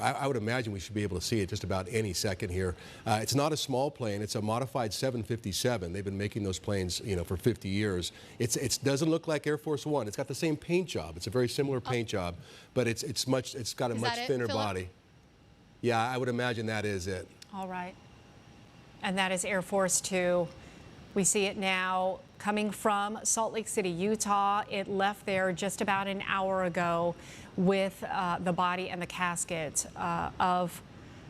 I would imagine we should be able to see it just about any second here. It's not a small plane. It's a modified 757. They've been making those planes, for 50 years. It doesn't look like Air Force One. It's got the same paint job. It's a very similar paint job, but it's got a much thinner body. Yeah, I would imagine that is it. All right. And that is Air Force Two. We see it now coming from Salt Lake City, Utah. It left there just about an hour ago with the body and the casket of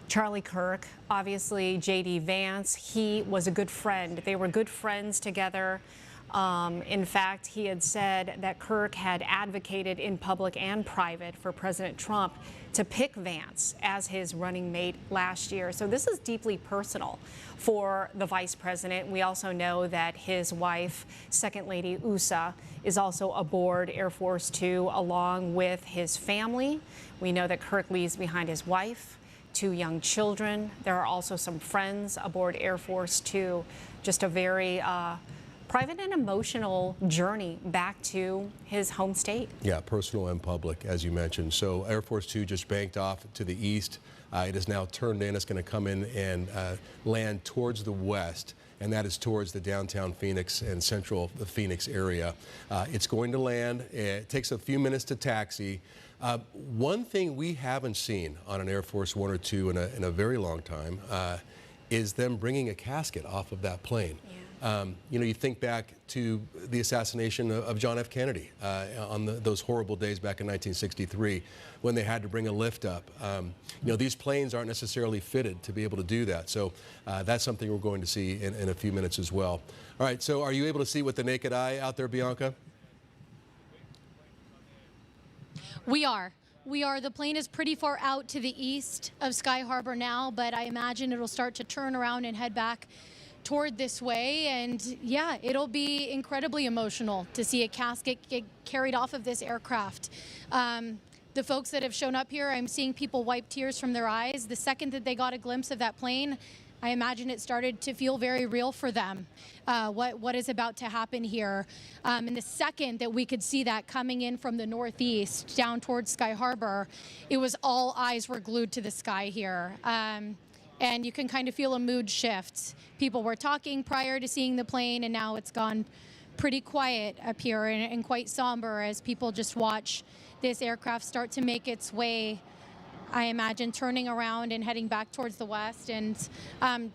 Charlie Kirk. Obviously, JD Vance, he was a good friend. They were good friends together. In fact, he had said that Kirk had advocated in public and private for President Trump to pick Vance as his running mate last year. So this is deeply personal for the vice president. We also know that his wife, Second Lady USA, is also aboard Air Force Two along with his family. We know that Kirk leaves behind his wife, 2 young children. There are also some friends aboard Air Force Two. Just a very private and emotional journey back to his home state. Yeah, personal and public, as you mentioned. So Air Force Two just banked off to the east. It is now turned in. It's going to come in and land towards the west, and that is towards the downtown Phoenix and central Phoenix area. It's going to land. It takes a few minutes to taxi. One thing we haven't seen on an Air Force One or Two in a very long time is them bringing a casket off of that plane. Yeah. You think back to the assassination of John F. Kennedy on those horrible days back in 1963 when they had to bring a lift up. These planes aren't necessarily fitted to be able to do that. So that's something we're going to see in a few minutes as well. All right, so are you able to see with the naked eye out there, Bianca? We are. The plane is pretty far out to the east of Sky Harbor now, but I imagine it'll start to turn around and head back toward this way. And yeah, it'll be incredibly emotional to see a casket get carried off of this aircraft. The folks that have shown up here, I'm seeing people wipe tears from their eyes. The second that they got a glimpse of that plane, I imagine it started to feel very real for them, what is about to happen here. And the second that we could see that coming in from the northeast down towards Sky Harbor, it was all eyes were glued to the sky here. And you can kind of feel a mood shift. People were talking prior to seeing the plane, and now it's gone pretty quiet up here and quite somber as people just watch this aircraft start to make its way, I imagine, turning around and heading back towards the west. And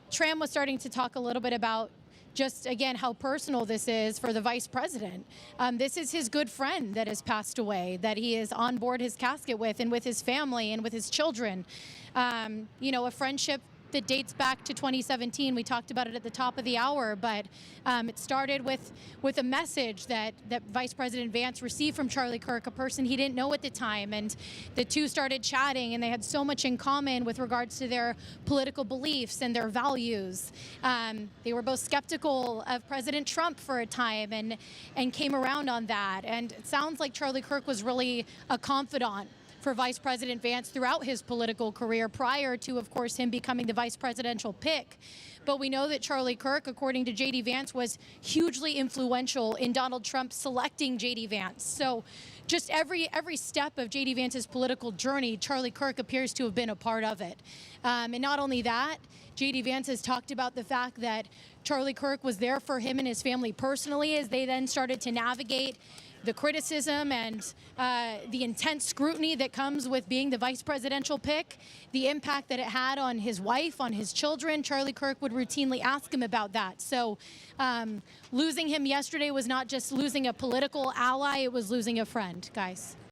Tram was starting to talk a little bit about just, again, how personal this is for the vice president. This is his good friend that has passed away, that he is on board his casket with and with his family and with his children. A friendship that dates back to 2017. We talked about it at the top of the hour, but it started with a message that Vice President Vance received from Charlie Kirk, a person he didn't know at the time, and the two started chatting, and they had so much in common with regards to their political beliefs and their values. They were both skeptical of President Trump for a time and came around on that, and it sounds like Charlie Kirk was really a confidant for Vice President Vance throughout his political career prior to, of course, him becoming the vice presidential pick. But we know that Charlie Kirk, according to JD Vance, was hugely influential in Donald Trump selecting JD Vance. So just every step of JD Vance's political journey, Charlie Kirk appears to have been a part of it. And not only that, JD Vance has talked about the fact that Charlie Kirk was there for him and his family personally as they then started to navigate the criticism and the intense scrutiny that comes with being the vice presidential pick, the impact that it had on his wife, on his children. Charlie Kirk would routinely ask him about that. So losing him yesterday was not just losing a political ally, it was losing a friend, guys.